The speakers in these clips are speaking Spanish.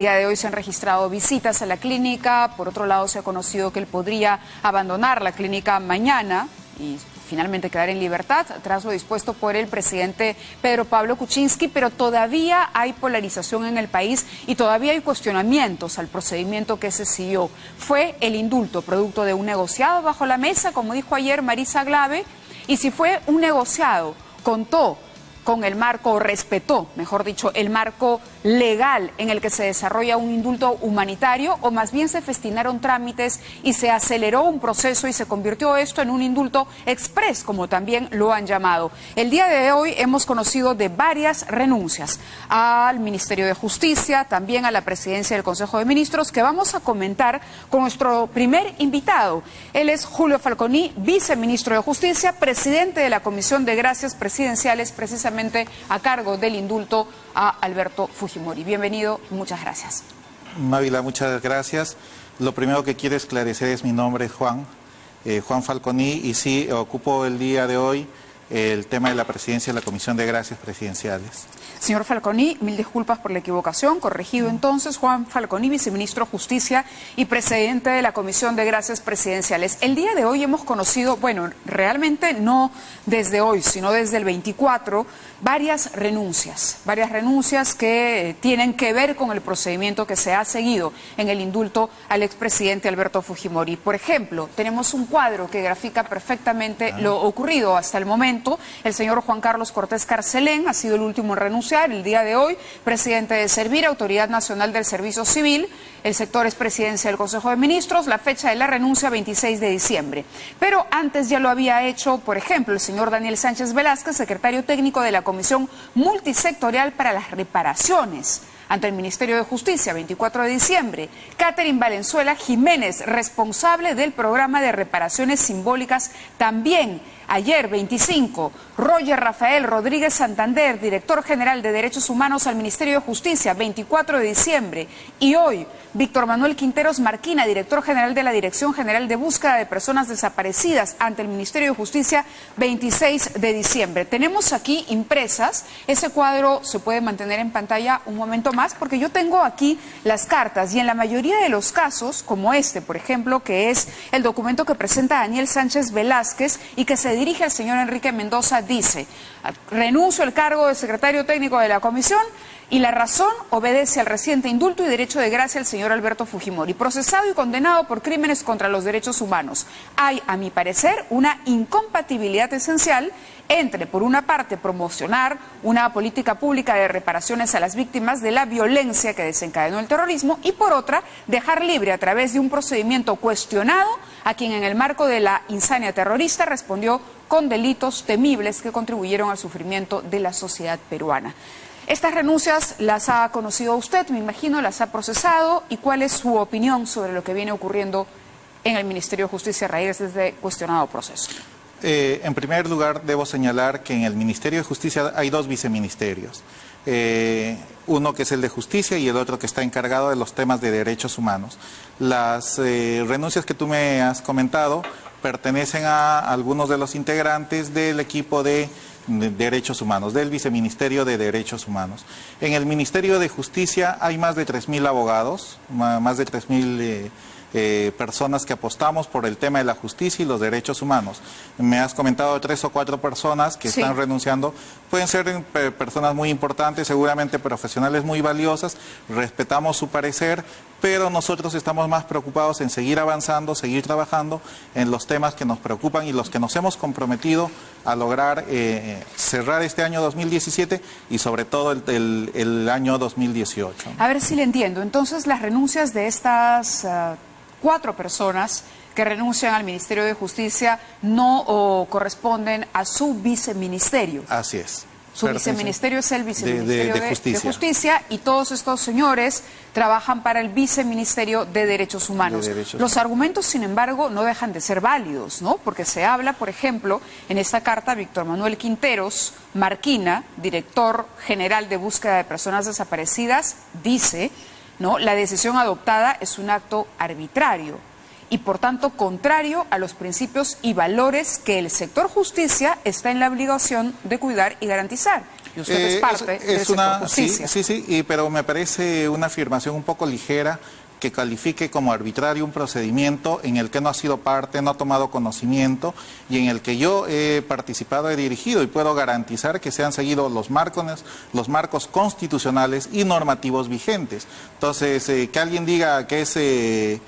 El día de hoy se han registrado visitas a la clínica. Por otro lado, se ha conocido que él podría abandonar la clínica mañana y finalmente quedar en libertad tras lo dispuesto por el presidente Pedro Pablo Kuczynski, pero todavía hay polarización en el país y todavía hay cuestionamientos al procedimiento que se siguió. Fue el indulto producto de un negociado bajo la mesa, como dijo ayer Marisa Glave, y si fue un negociado, contó con el marco, o respetó, mejor dicho, el marco legal en el que se desarrolla un indulto humanitario, o más bien se festinaron trámites y se aceleró un proceso y se convirtió esto en un indulto express, como también lo han llamado. El día de hoy hemos conocido de varias renuncias al Ministerio de Justicia, también a la presidencia del Consejo de Ministros, que vamos a comentar con nuestro primer invitado. Él es Julio Falconi, viceministro de Justicia, presidente de la Comisión de Gracias Presidenciales, precisamente a cargo del indulto a Alberto Fujimori. Bienvenido, muchas gracias. Mávila, muchas gracias. Lo primero que quiero esclarecer es mi nombre es Juan Falconi, y sí, ocupo el día de hoy el tema de la presidencia de la Comisión de Gracias Presidenciales. Señor Falconi, mil disculpas por la equivocación. Corregido entonces, Juan Falconi, viceministro de Justicia y presidente de la Comisión de Gracias Presidenciales. El día de hoy hemos conocido, bueno, realmente no desde hoy, sino desde el 24, varias renuncias que tienen que ver con el procedimiento que se ha seguido en el indulto al expresidente Alberto Fujimori. Por ejemplo, tenemos un cuadro que grafica perfectamente lo ocurrido hasta el momento. El señor Juan Carlos Cortés Carcelén ha sido el último en renunciar el día de hoy, presidente de Servir, Autoridad Nacional del Servicio Civil. El sector es presidencia del Consejo de Ministros. La fecha de la renuncia, 26 de diciembre. Pero antes ya lo había hecho, por ejemplo, el señor Daniel Sánchez Velázquez, secretario técnico de la Comisión Multisectorial para las Reparaciones ante el Ministerio de Justicia, 24 de diciembre. Catherine Valenzuela Jiménez, responsable del programa de reparaciones simbólicas, también ayer, 25. Roger Rafael Rodríguez Santander, director general de Derechos Humanos al Ministerio de Justicia, 24 de diciembre. Y hoy, Víctor Manuel Quinteros Marquina, director general de la Dirección General de Búsqueda de Personas Desaparecidas ante el Ministerio de Justicia, 26 de diciembre. Tenemos aquí impresas, ese cuadro se puede mantener en pantalla un momento más, porque yo tengo aquí las cartas y en la mayoría de los casos, como este, por ejemplo, que es el documento que presenta Daniel Sánchez Velázquez y que se dirige al señor Enrique Mendoza, dice: renuncio al cargo de secretario técnico de la comisión y la razón obedece al reciente indulto y derecho de gracia al señor Alberto Fujimori, procesado y condenado por crímenes contra los derechos humanos. Hay, a mi parecer, una incompatibilidad esencial entre, por una parte, promocionar una política pública de reparaciones a las víctimas de la violencia que desencadenó el terrorismo y, por otra, dejar libre a través de un procedimiento cuestionado a quien en el marco de la insania terrorista respondió con delitos temibles que contribuyeron al sufrimiento de la sociedad peruana. Estas renuncias las ha conocido usted, me imagino, las ha procesado. ¿Y cuál es su opinión sobre lo que viene ocurriendo en el Ministerio de Justicia a raíz de este cuestionado proceso? En primer lugar, debo señalar que en el Ministerio de Justicia hay dos viceministerios. Uno que es el de Justicia y el otro que está encargado de los temas de derechos humanos. Las renuncias que tú me has comentado pertenecen a algunos de los integrantes del equipo de Derechos Humanos, del Viceministerio de Derechos Humanos. En el Ministerio de Justicia hay más de 3.000 abogados, más de 3.000 personas que apostamos por el tema de la justicia y los derechos humanos. Me has comentado 3 o 4 personas que están renunciando. Pueden ser personas muy importantes, seguramente profesionales muy valiosas, respetamos su parecer, pero nosotros estamos más preocupados en seguir avanzando, seguir trabajando en los temas que nos preocupan y los que nos hemos comprometido a lograr cerrar este año 2017 y sobre todo el año 2018. A ver si le entiendo. Entonces, las renuncias de estas 4 personas que renuncian al Ministerio de Justicia no corresponden a su viceministerio. Así es. Su viceministerio es el Viceministerio de Justicia y todos estos señores trabajan para el Viceministerio de Derechos Humanos. Los argumentos, sin embargo, no dejan de ser válidos, ¿no? Porque se habla, por ejemplo, en esta carta, Víctor Manuel Quinteros Marquina, director general de Búsqueda de Personas Desaparecidas, dice, ¿no?, la decisión adoptada es un acto arbitrario y por tanto contrario a los principios y valores que el sector justicia está en la obligación de cuidar y garantizar. Y usted es parte del sector justicia. Sí, pero me parece una afirmación un poco ligera que califique como arbitrario un procedimiento en el que no ha sido parte, no ha tomado conocimiento y en el que yo he participado, he dirigido y puedo garantizar que se han seguido los marcos constitucionales y normativos vigentes. Entonces, que alguien diga que es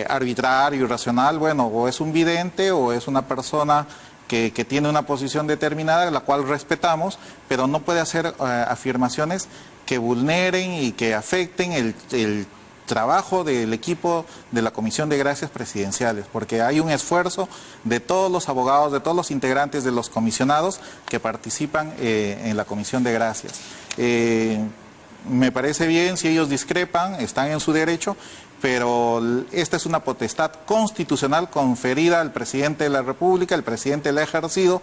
arbitrario, irracional, bueno, o es un vidente o es una persona que tiene una posición determinada, la cual respetamos, pero no puede hacer afirmaciones que vulneren y que afecten el trabajo del equipo de la Comisión de Gracias Presidenciales, porque hay un esfuerzo de todos los abogados, de todos los integrantes de los comisionados que participan en la Comisión de Gracias. Me parece bien si ellos discrepan, están en su derecho, pero esta es una potestad constitucional conferida al presidente de la República, el presidente la ha ejercido.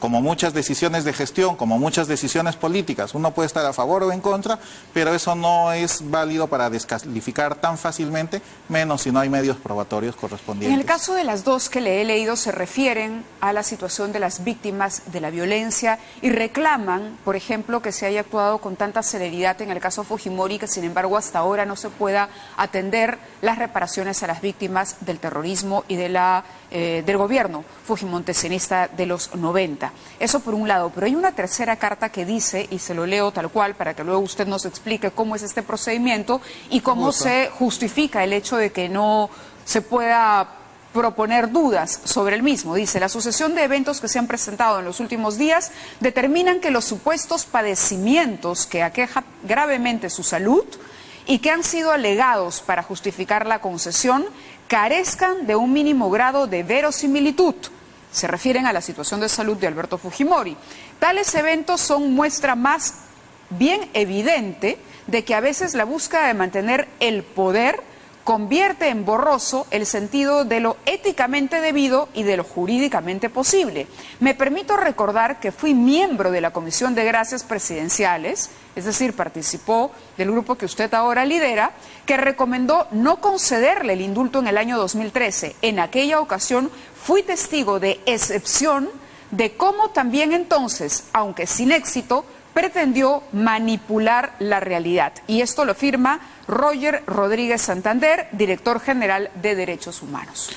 Como muchas decisiones de gestión, como muchas decisiones políticas, uno puede estar a favor o en contra, pero eso no es válido para descalificar tan fácilmente, menos si no hay medios probatorios correspondientes. En el caso de las dos que le he leído, se refieren a la situación de las víctimas de la violencia y reclaman, por ejemplo, que se haya actuado con tanta celeridad en el caso Fujimori, que sin embargo hasta ahora no se pueda atender las reparaciones a las víctimas del terrorismo y del gobierno fujimontesianista de los 90. Eso por un lado, pero hay una tercera carta que dice, y se lo leo tal cual para que luego usted nos explique cómo es este procedimiento y cómo se justifica el hecho de que no se pueda proponer dudas sobre el mismo. Dice, la sucesión de eventos que se han presentado en los últimos días determinan que los supuestos padecimientos que aquejan gravemente su salud y que han sido alegados para justificar la concesión carezcan de un mínimo grado de verosimilitud. Se refieren a la situación de salud de Alberto Fujimori. Tales eventos son muestra más bien evidente de que a veces la búsqueda de mantener el poder convierte en borroso el sentido de lo éticamente debido y de lo jurídicamente posible. Me permito recordar que fui miembro de la Comisión de Gracias Presidenciales, es decir, participó del grupo que usted ahora lidera, que recomendó no concederle el indulto en el año 2013. En aquella ocasión fui testigo de excepción de cómo también entonces, aunque sin éxito, pretendió manipular la realidad. Y esto lo firma Roger Rodríguez Santander, director general de Derechos Humanos.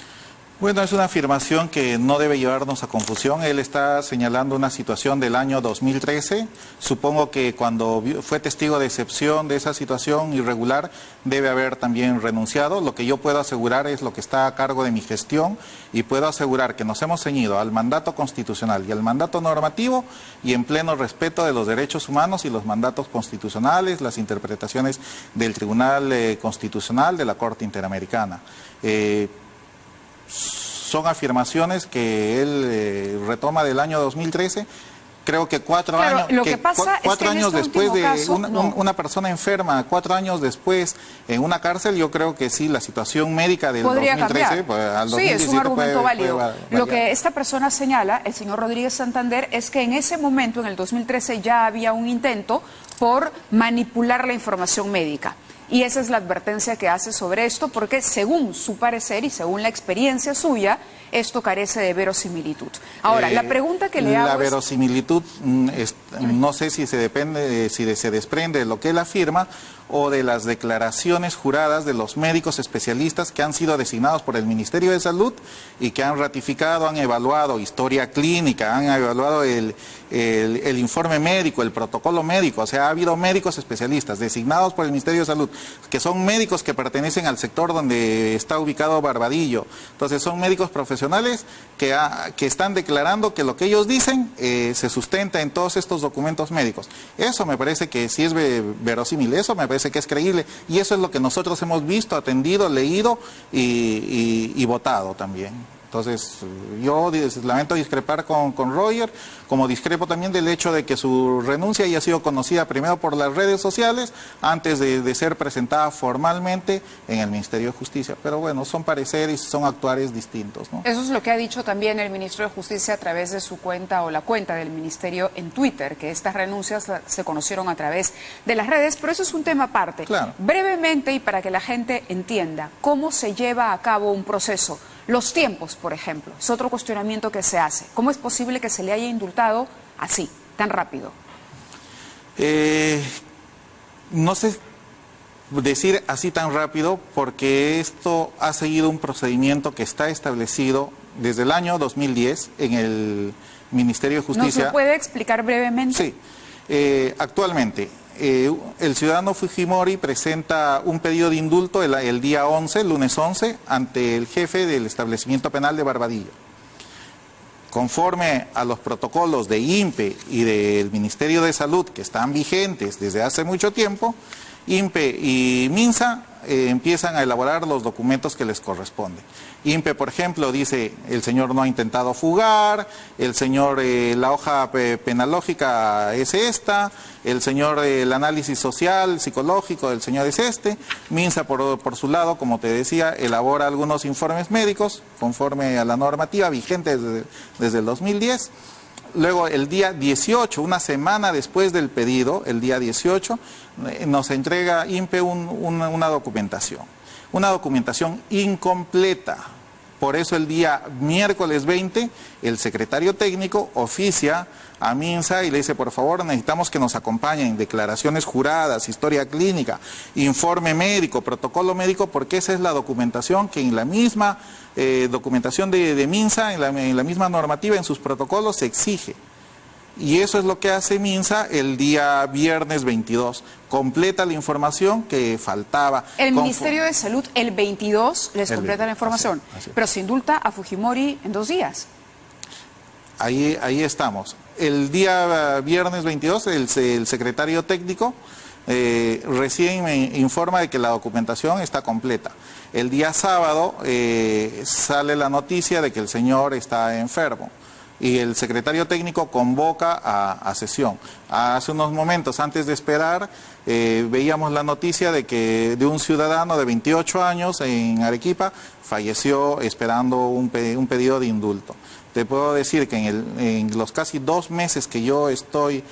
Bueno, es una afirmación que no debe llevarnos a confusión. Él está señalando una situación del año 2013. Supongo que cuando fue testigo de excepción de esa situación irregular, debe haber también renunciado. Lo que yo puedo asegurar es lo que está a cargo de mi gestión y puedo asegurar que nos hemos ceñido al mandato constitucional y al mandato normativo y en pleno respeto de los derechos humanos y los mandatos constitucionales, las interpretaciones del Tribunal Constitucional de la Corte Interamericana. Son afirmaciones que él retoma del año 2013. Creo que cuatro años después de una persona enferma, 4 años después en una cárcel, yo creo que sí, la situación médica del 2013 pues, al 2017 sí, es un argumento válido. Puede Lo que esta persona señala, el señor Rodríguez Santander, es que en ese momento, en el 2013, ya había un intento por manipular la información médica. Y esa es la advertencia que hace sobre esto, porque según su parecer y según la experiencia suya, esto carece de verosimilitud. Ahora, la pregunta que le hago La verosimilitud, no sé si se desprende de lo que él afirma o de las declaraciones juradas de los médicos especialistas que han sido designados por el Ministerio de Salud y que han ratificado, han evaluado historia clínica, han evaluado el informe médico, el protocolo médico. O sea, ha habido médicos especialistas designados por el Ministerio de Salud, que son médicos que pertenecen al sector donde está ubicado Barbadillo. Entonces, son médicos profesionales que están declarando que lo que ellos dicen se sustenta en todos estos documentos médicos. Eso me parece que sí es verosímil, eso me parece que es creíble, y eso es lo que nosotros hemos visto, atendido, leído y votado también. Entonces, yo lamento discrepar con Roger, como discrepo también del hecho de que su renuncia haya sido conocida primero por las redes sociales antes de ser presentada formalmente en el Ministerio de Justicia. Pero bueno, son pareceres, son actuares distintos, ¿no? Eso es lo que ha dicho también el ministro de Justicia a través de su cuenta o la cuenta del ministerio en Twitter, que estas renuncias se conocieron a través de las redes, pero eso es un tema aparte. Claro. Brevemente, y para que la gente entienda, ¿cómo se lleva a cabo un proceso? Los tiempos, por ejemplo, es otro cuestionamiento que se hace. ¿Cómo es posible que se le haya indultado así, tan rápido? No sé decir así tan rápido porque esto ha seguido un procedimiento que está establecido desde el año 2010 en el Ministerio de Justicia. ¿Nos lo puede explicar brevemente? Sí. Actualmente, el ciudadano Fujimori presenta un pedido de indulto el día 11, el lunes 11, ante el jefe del establecimiento penal de Barbadillo. Conforme a los protocolos de INPE y del Ministerio de Salud, que están vigentes desde hace mucho tiempo, INPE y MINSA empiezan a elaborar los documentos que les corresponden. INPE, por ejemplo, dice, el señor no ha intentado fugar, el señor, la hoja penalógica es esta, el señor, el análisis social, psicológico del señor es este. MINSA, por su lado, como te decía, elabora algunos informes médicos conforme a la normativa vigente desde el 2010. Luego, el día 18, una semana después del pedido, el día 18, nos entrega INPE una documentación incompleta. Por eso el día miércoles 20, el secretario técnico oficia a MINSA y le dice, por favor, necesitamos que nos acompañen declaraciones juradas, historia clínica, informe médico, protocolo médico, porque esa es la documentación que en la misma documentación de MINSA, en la misma normativa, en sus protocolos, se exige. Y eso es lo que hace MINSA el día viernes 22. Completa la información que faltaba. El Ministerio de Salud el 22 les completa la información, así. Pero se indulta a Fujimori en 2 días. Ahí estamos. El día viernes 22 el secretario técnico recién me informa de que la documentación está completa. El día sábado sale la noticia de que el señor está enfermo. Y el secretario técnico convoca a sesión. Hace unos momentos, antes de esperar, veíamos la noticia de un ciudadano de 28 años en Arequipa falleció esperando un pedido de indulto. Te puedo decir que en los casi 2 meses que yo estoy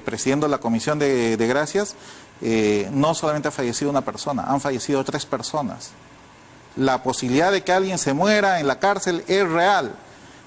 presidiendo la Comisión de Gracias, no solamente ha fallecido una persona, han fallecido 3 personas. La posibilidad de que alguien se muera en la cárcel es real.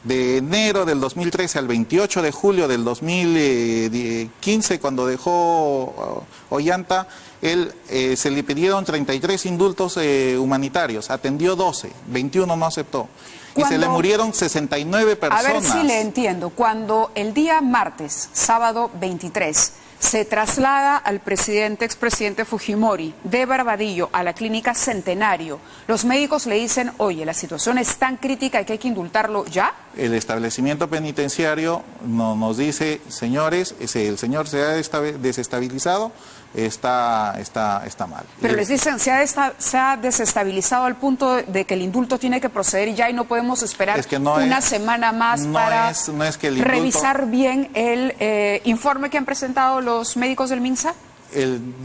De enero del 2013 al 28 de julio del 2015, cuando dejó Ollanta, se le pidieron 33 indultos humanitarios, atendió 12, 21 no aceptó. Y se le murieron 69 personas. A ver si le entiendo. Cuando el día martes, sábado 23, se traslada al expresidente Fujimori de Barbadillo a la clínica Centenario, los médicos le dicen, oye, la situación es tan crítica que hay que indultarlo ya. El establecimiento penitenciario nos dice, señores, el señor se ha desestabilizado, está mal. Pero les dicen, se ha desestabilizado al punto de que el indulto tiene que proceder ya y no podemos esperar una semana más para revisar bien el informe que han presentado los médicos del MINSA.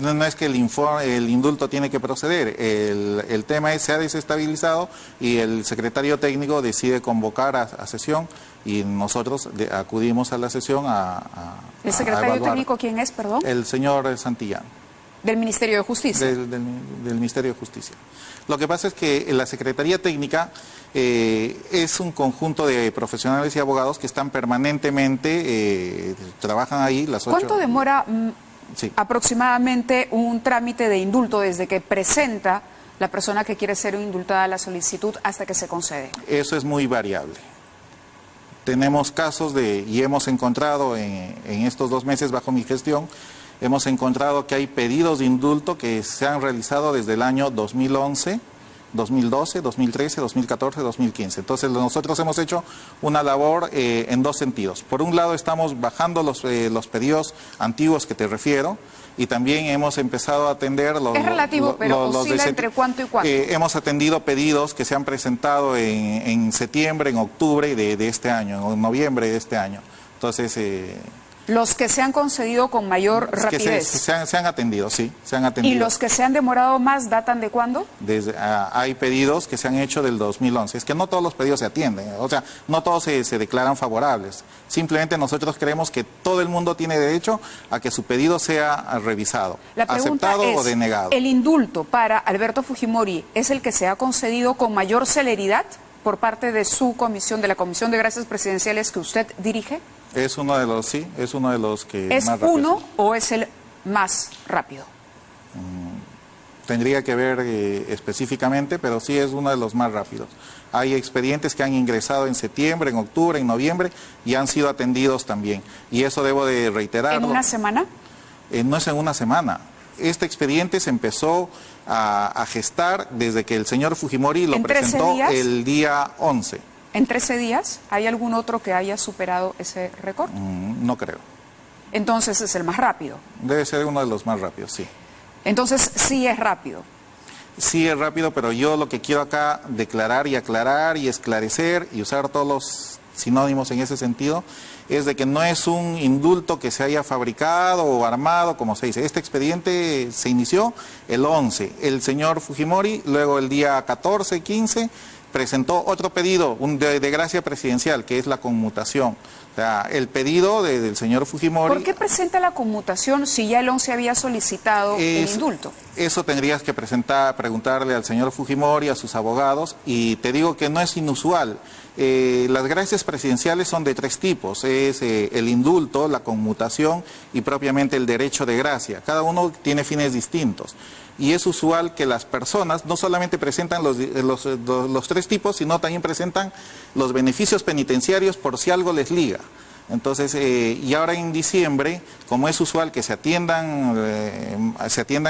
No es que el indulto tiene que proceder, el tema es se ha desestabilizado y el secretario técnico decide convocar a sesión y nosotros acudimos a la sesión ¿El secretario técnico quién es, perdón? El señor Santillán. ¿Del Ministerio de Justicia? Del Ministerio de Justicia. Lo que pasa es que la Secretaría Técnica es un conjunto de profesionales y abogados que están permanentemente, trabajan ahí las 8... ¿Cuánto demora Sí. aproximadamente un trámite de indulto desde que presenta la persona que quiere ser indultada la solicitud hasta que se concede? Eso es muy variable. Tenemos casos y hemos encontrado en estos 2 meses bajo mi gestión, hemos encontrado que hay pedidos de indulto que se han realizado desde el año 2011 2012, 2013, 2014, 2015. Entonces nosotros hemos hecho una labor en dos sentidos. Por un lado estamos bajando los pedidos antiguos que te refiero, y también hemos empezado a atender los... Es relativo, pero oscila entre cuánto y cuánto. Hemos atendido pedidos que se han presentado en septiembre, en octubre de este año, en noviembre de este año. Entonces... los que se han concedido con mayor rapidez. Se han atendido, sí, se han atendido. ¿Y los que se han demorado más datan de cuándo? Hay pedidos que se han hecho del 2011. Es que no todos los pedidos se atienden, o sea, no todos se declaran favorables. Simplemente nosotros creemos que todo el mundo tiene derecho a que su pedido sea revisado, aceptado o denegado. ¿El indulto para Alberto Fujimori es el que se ha concedido con mayor celeridad por parte de su comisión, de la Comisión de Gracias Presidenciales que usted dirige? Es uno de los, sí, es uno de los que ¿Es más rápido. uno o es el más rápido? Tendría que ver específicamente, pero sí es uno de los más rápidos. Hay expedientes que han ingresado en septiembre, en octubre, en noviembre y han sido atendidos también. Y eso debo de reiterarlo. ¿En una semana? No es en una semana. Este expediente se empezó a gestar desde que el señor Fujimori lo presentó el día 11. ¿En 13 días? ¿Hay algún otro que haya superado ese récord? No creo. Entonces es el más rápido. Debe ser uno de los más rápidos, sí. Entonces sí es rápido. Sí es rápido, pero yo lo que quiero acá declarar y aclarar y esclarecer y usar todos los sinónimos en ese sentido, es de que no es un indulto que se haya fabricado o armado, como se dice. Este expediente se inició el 11. El señor Fujimori, luego el día 14, 15... presentó otro pedido de gracia presidencial, que es la conmutación. O sea, el pedido del señor Fujimori... ¿Por qué presenta la conmutación si ya el 11 había solicitado el indulto? Eso tendrías que preguntarle al señor Fujimori, a sus abogados, y te digo que no es inusual. Las gracias presidenciales son de tres tipos, es el indulto, la conmutación y propiamente el derecho de gracia. Cada uno tiene fines distintos. Y es usual que las personas no solamente presentan los tres tipos, sino también presentan los beneficios penitenciarios por si algo les liga. Entonces, y ahora en diciembre, como es usual que se atiendan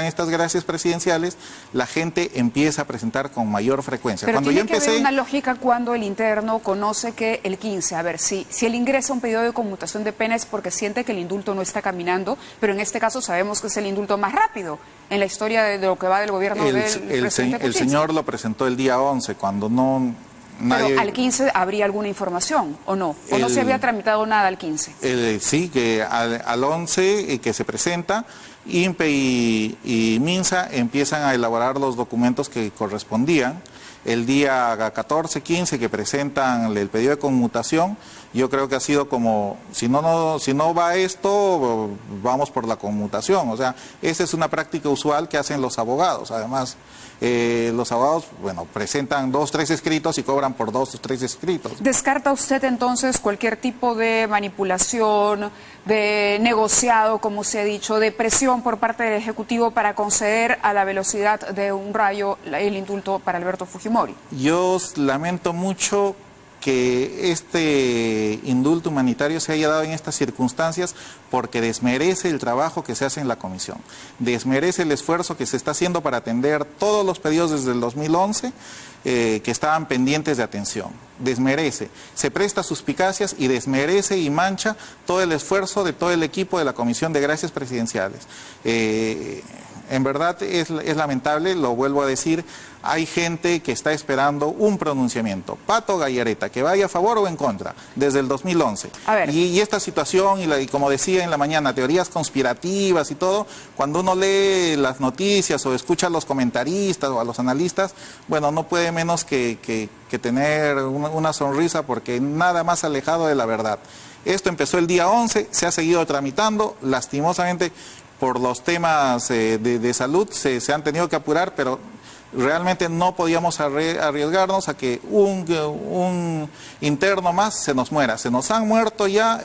estas gracias presidenciales, la gente empieza a presentar con mayor frecuencia. Pero cuando tiene que haber una lógica cuando el interno conoce que el 15, a ver, si él ingresa un pedido de conmutación de pena es porque siente que el indulto no está caminando, pero en este caso sabemos que es el indulto más rápido en la historia de lo que va del gobierno del presidente Kuczynski. El señor lo presentó el día 11, cuando no... Pero al 15 habría alguna información, ¿o no? ¿O no se había tramitado nada al 15? Sí, que al 11 que se presenta, INPE y MINSA empiezan a elaborar los documentos que correspondían. El día 14, 15 que presentan el pedido de conmutación, yo creo que ha sido como, si no va esto, vamos por la conmutación. O sea, esa es una práctica usual que hacen los abogados. Además, los abogados, bueno, presentan 2 o 3 escritos y cobran por 2 o 3 escritos. ¿Descarta usted entonces cualquier tipo de manipulación, de negociado, como se ha dicho, de presión por parte del Ejecutivo para conceder a la velocidad de un rayo el indulto para Alberto Fujimori? Yo lamento mucho que este indulto humanitario se haya dado en estas circunstancias porque desmerece el trabajo que se hace en la comisión, desmerece el esfuerzo que se está haciendo para atender todos los pedidos desde el 2011 que estaban pendientes de atención, desmerece, se presta suspicacias y desmerece y mancha todo el esfuerzo de todo el equipo de la Comisión de Gracias Presidenciales. En verdad es lamentable, lo vuelvo a decir, hay gente que está esperando un pronunciamiento, Pato Gallareta, que vaya a favor o en contra, desde el 2011. A ver. Y esta situación, y como decía en la mañana, teorías conspirativas y todo, cuando uno lee las noticias o escucha a los comentaristas o a los analistas, bueno, no puede menos que tener una sonrisa porque nada más alejado de la verdad. Esto empezó el día 11, se ha seguido tramitando, lastimosamente por los temas de salud se han tenido que apurar, pero realmente no podíamos arriesgarnos a que un interno más se nos muera. Se nos han muerto ya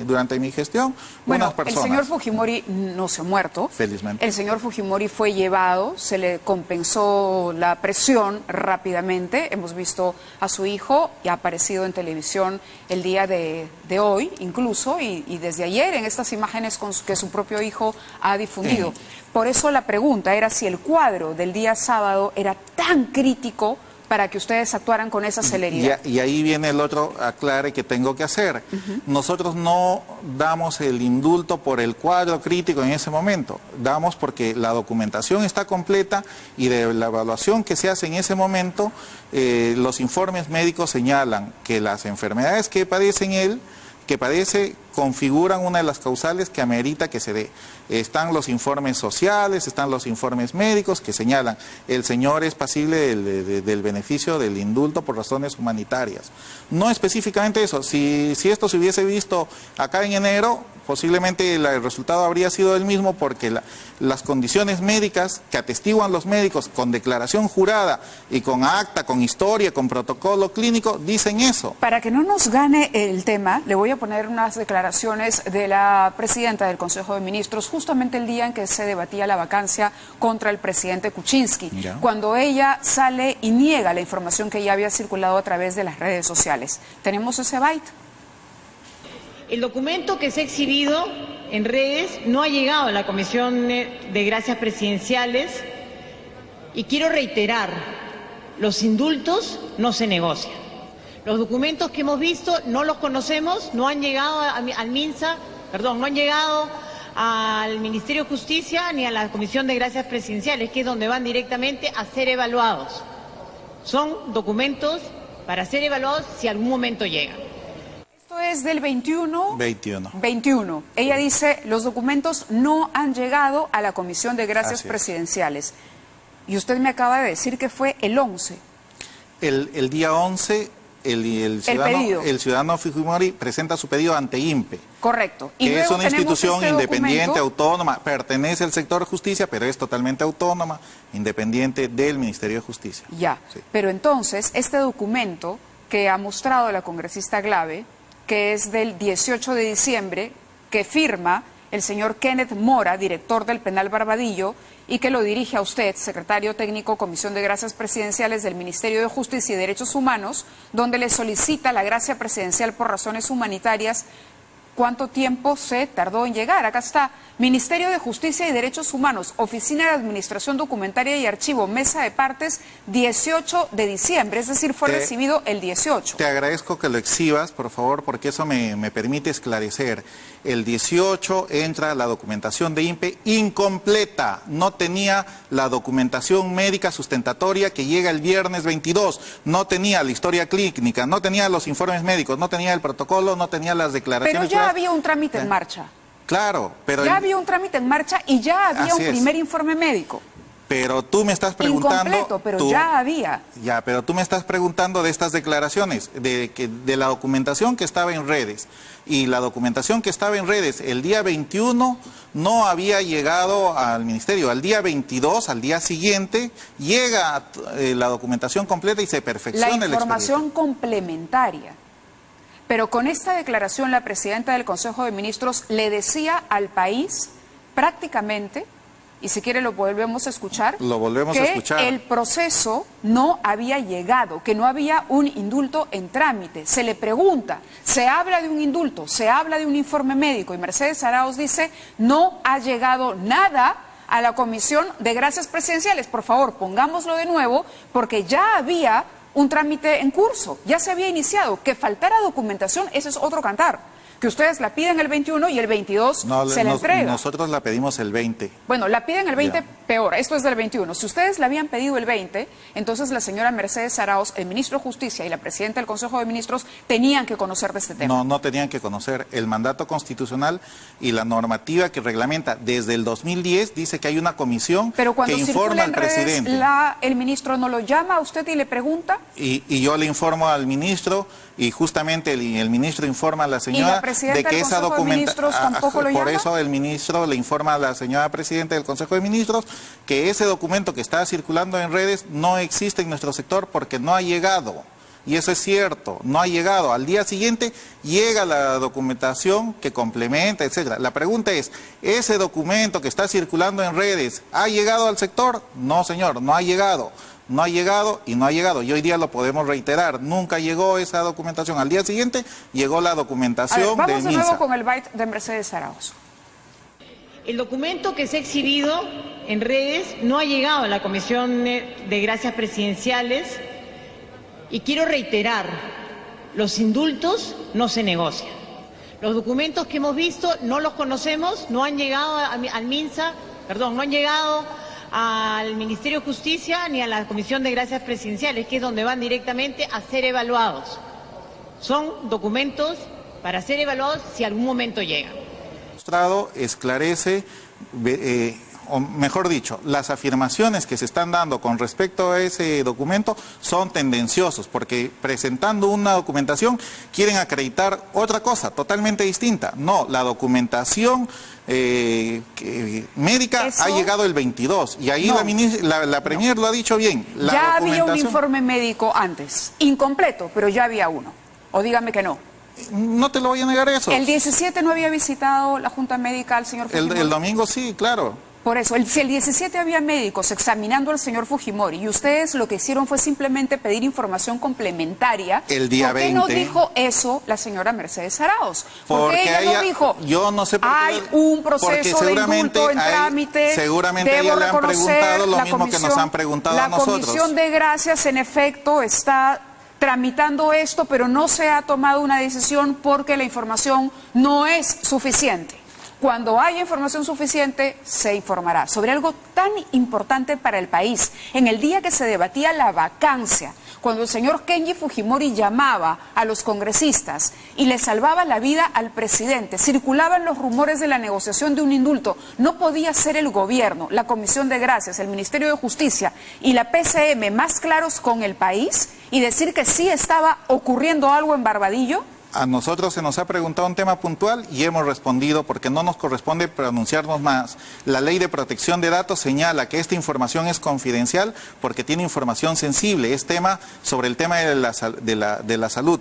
durante mi gestión unas personas. El señor Fujimori no se ha muerto. Felizmente. El señor Fujimori fue llevado, se le compensó la presión rápidamente. Hemos visto a su hijo y ha aparecido en televisión el día de hoy, incluso, y desde ayer en estas imágenes que su propio hijo ha difundido. Por eso la pregunta era si el cuadro del día sábado era tan crítico para que ustedes actuaran con esa celeridad. Y ahí viene el otro aclare que tengo que hacer. Nosotros no damos el indulto por el cuadro crítico en ese momento, damos porque la documentación está completa y de la evaluación que se hace en ese momento, los informes médicos señalan que las enfermedades que padece configuran una de las causales que amerita que se dé. Están los informes sociales, están los informes médicos que señalan el señor es pasible del beneficio del indulto por razones humanitarias. No específicamente eso, si esto se hubiese visto acá en enero, posiblemente el resultado habría sido el mismo porque las condiciones médicas que atestiguan los médicos con declaración jurada y con acta, con historia, con protocolo clínico, dicen eso. Para que no nos gane el tema, le voy a poner unas declaraciones de la presidenta del Consejo de Ministros justamente el día en que se debatía la vacancia contra el presidente Kuczynski, cuando ella sale y niega la información que ya había circulado a través de las redes sociales. ¿Tenemos ese byte? El documento que se ha exhibido en redes no ha llegado a la Comisión de Gracias Presidenciales y quiero reiterar, los indultos no se negocian. Los documentos que hemos visto no los conocemos, no han llegado al MINSA, perdón, no han llegado al Ministerio de Justicia ni a la Comisión de Gracias Presidenciales, que es donde van directamente a ser evaluados. Son documentos para ser evaluados si algún momento llegan. Esto es del 21. 21. Ella dice, los documentos no han llegado a la Comisión de Gracias Presidenciales. Y usted me acaba de decir que fue el 11. El día 11, el ciudadano Fujimori presenta su pedido ante INPE. Correcto. Y que es una institución independiente, autónoma, pertenece al sector justicia, pero es totalmente autónoma, independiente del Ministerio de Justicia. Ya, sí. Pero entonces, este documento que ha mostrado la congresista Glave, que es del 18 de diciembre, que firma el señor Kenneth Mora, director del Penal Barbadillo, y que lo dirige a usted, secretario técnico, Comisión de Gracias Presidenciales del Ministerio de Justicia y Derechos Humanos, donde le solicita la gracia presidencial por razones humanitarias. ¿Cuánto tiempo se tardó en llegar? Acá está, Ministerio de Justicia y Derechos Humanos, Oficina de Administración Documentaria y Archivo, Mesa de Partes, 18 de diciembre, es decir, fue recibido el 18. Te agradezco que lo exhibas, por favor, porque eso me permite esclarecer. El 18 entra la documentación de INPE incompleta, no tenía la documentación médica sustentatoria que llega el viernes 22, no tenía la historia clínica, no tenía los informes médicos, no tenía el protocolo, no tenía las declaraciones. Pero ya había un trámite en marcha. Claro, pero... Ya había un trámite en marcha y ya había un primer informe médico. Pero tú me estás preguntando... Incompleto, pero ya había. Ya, pero tú me estás preguntando de estas declaraciones, de la documentación que estaba en redes. Y la documentación que estaba en redes el día 21 no había llegado al ministerio. Al día 22, al día siguiente, llega la documentación completa y se perfecciona el expediente. La información complementaria. Pero con esta declaración la presidenta del Consejo de Ministros le decía al país prácticamente, y si quiere lo volvemos a escuchar, que el proceso no había llegado, que no había un indulto en trámite. Se le pregunta, se habla de un indulto, se habla de un informe médico y Mercedes Arauz dice, no ha llegado nada a la Comisión de Gracias Presidenciales. Por favor, pongámoslo de nuevo porque ya había un trámite en curso, ya se había iniciado. Que faltara documentación, ese es otro cantar. Que ustedes la piden el 21 y el 22 se la entrega. Nosotros la pedimos el 20. Bueno, la piden el 20, peor, esto es del 21. Si ustedes la habían pedido el 20, entonces la señora Mercedes Arauz, el ministro de Justicia y la presidenta del Consejo de Ministros tenían que conocer de este tema. No tenían que conocer. El mandato constitucional y la normativa que reglamenta desde el 2010 dice que hay una comisión que informa al presidente. ¿El ministro no lo llama a usted y le pregunta? Y yo le informo al ministro y justamente el ministro informa a la señora de que esa documentación, por eso el ministro le informa a la señora presidenta del Consejo de Ministros que ese documento que está circulando en redes no existe en nuestro sector porque no ha llegado. Y eso es cierto, no ha llegado. Al día siguiente llega la documentación que complementa, etcétera. La pregunta es, ¿ese documento que está circulando en redes ha llegado al sector? No, señor, no ha llegado. No ha llegado y no ha llegado. Y hoy día lo podemos reiterar. Nunca llegó esa documentación. Al día siguiente llegó la documentación de MINSA. Vamos de nuevo con el byte de Mercedes Arauz. El documento que se ha exhibido en redes no ha llegado a la Comisión de Gracias Presidenciales y quiero reiterar, los indultos no se negocian. Los documentos que hemos visto no los conocemos, no han llegado al MINSA, no han llegado al Ministerio de Justicia ni a la Comisión de Gracias Presidenciales, que es donde van directamente a ser evaluados. Son documentos para ser evaluados si algún momento llegan. Esclarece, o mejor dicho, las afirmaciones que se están dando con respecto a ese documento son tendenciosos, porque presentando una documentación quieren acreditar otra cosa totalmente distinta. No, la documentación médica ha llegado el 22 y ahí la Premier lo ha dicho bien. Ya había un informe médico antes, incompleto, pero ya había uno. O dígame que no. No te lo voy a negar eso. El 17 no había visitado la Junta Médica al señor Fujimori. El domingo sí, claro. Por eso, si el 17 había médicos examinando al señor Fujimori y ustedes lo que hicieron fue simplemente pedir información complementaria, el día ¿por qué 20? no dijo eso la señora Mercedes Arauz? Porque ella no dijo, yo no sé por qué, hay un proceso de indulto en trámite, seguramente debo a ella le han preguntado lo mismo que nos han preguntado a nosotros. La Comisión de Gracias, en efecto, está tramitando esto, pero no se ha tomado una decisión porque la información no es suficiente. Cuando haya información suficiente, se informará sobre algo tan importante para el país. En el día que se debatía la vacancia, cuando el señor Kenji Fujimori llamaba a los congresistas y le salvaba la vida al presidente, circulaban los rumores de la negociación de un indulto. No podía ser el gobierno, la Comisión de Gracias, el Ministerio de Justicia y la PCM más claros con el país y decir que sí estaba ocurriendo algo en Barbadillo. A nosotros se nos ha preguntado un tema puntual y hemos respondido porque no nos corresponde pronunciarnos más. La Ley de Protección de Datos señala que esta información es confidencial porque tiene información sensible, es tema sobre el tema de la salud.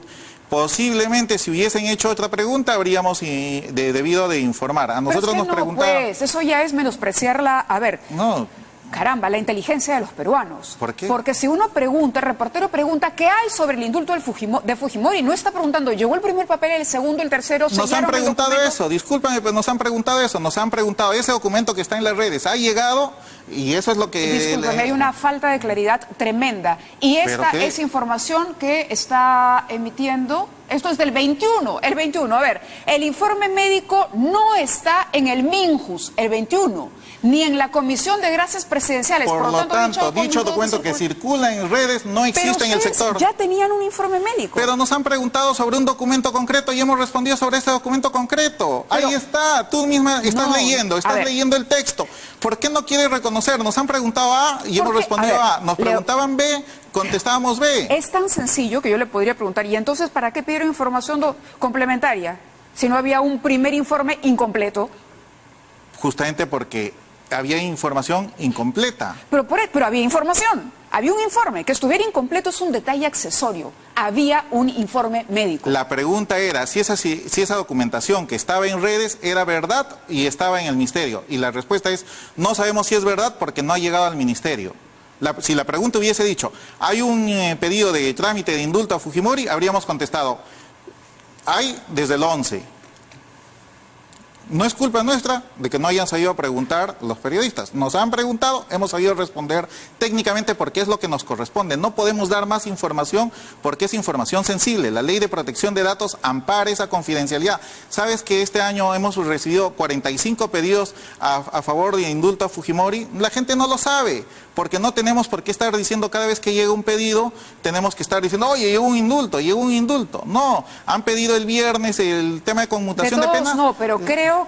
Posiblemente si hubiesen hecho otra pregunta habríamos debido de informar. A nosotros nos preguntaban... Pues, eso ya es menospreciarla. A ver... No. Caramba, la inteligencia de los peruanos. ¿Por qué? Porque si uno pregunta, el reportero pregunta qué hay sobre el indulto de Fujimori, no está preguntando, llegó el primer papel, el segundo, el tercero, nos han preguntado eso, discúlpame, pero nos han preguntado eso, nos han preguntado, ese documento que está en las redes, ¿ha llegado? Y eso es lo que... Discúlpame, hay una falta de claridad tremenda. Y esta es información que está emitiendo... Esto es del 21, el 21. A ver, el informe médico no está en el MINJUS, el 21, ni en la Comisión de Gracias Presidenciales. Por lo tanto, dicho documento que circula en redes no existe en el sector. Ya tenían un informe médico. Pero nos han preguntado sobre un documento concreto y hemos respondido sobre ese documento concreto. Pero, ahí está, tú misma estás leyendo el texto. ¿Por qué no quieres reconocer? Nos han preguntado A y hemos respondido A. Nos preguntaban B, contestábamos B. Es tan sencillo que yo le podría preguntar, ¿y entonces para qué pidieron información complementaria? Si no había un primer informe incompleto. Justamente porque había información incompleta. Pero había información. Había un informe. Que estuviera incompleto es un detalle accesorio. Había un informe médico. La pregunta era si esa documentación que estaba en redes era verdad y estaba en el ministerio. Y la respuesta es, no sabemos si es verdad porque no ha llegado al ministerio. Si la pregunta hubiese dicho, hay un pedido de trámite de indulto a Fujimori, habríamos contestado, hay desde el 11. No es culpa nuestra de que no hayan sabido preguntar los periodistas. Nos han preguntado, hemos sabido responder técnicamente porque es lo que nos corresponde. No podemos dar más información porque es información sensible. La Ley de Protección de Datos ampara esa confidencialidad. ¿Sabes que este año hemos recibido 45 pedidos a favor de indulto a Fujimori? La gente no lo sabe, porque no tenemos por qué estar diciendo cada vez que llega un pedido, tenemos que estar diciendo, oye, llegó un indulto, llegó un indulto. No, han pedido el viernes el tema de conmutación de penas. No, pero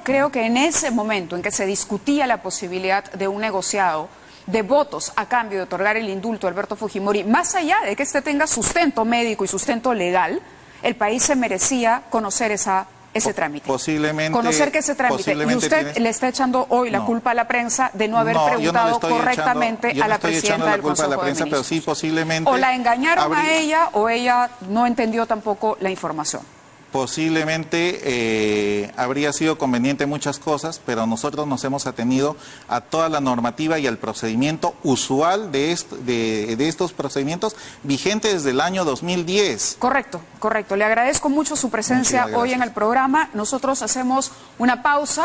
creo que en ese momento en que se discutía la posibilidad de un negociado de votos a cambio de otorgar el indulto a Alberto Fujimori, más allá de que este tenga sustento médico y sustento legal, el país se merecía conocer ese trámite. Posiblemente. Conocer que ese trámite. Y usted le está echando hoy la culpa a la prensa de no haber preguntado correctamente a la presidenta del Consejo de Ministros. Pero sí, posiblemente. O la engañaron a ella o ella no entendió tampoco la información. Posiblemente habría sido conveniente muchas cosas, pero nosotros nos hemos atenido a toda la normativa y al procedimiento usual de estos procedimientos vigentes desde el año 2010. Correcto, correcto. Le agradezco mucho su presencia hoy en el programa. Nosotros hacemos una pausa.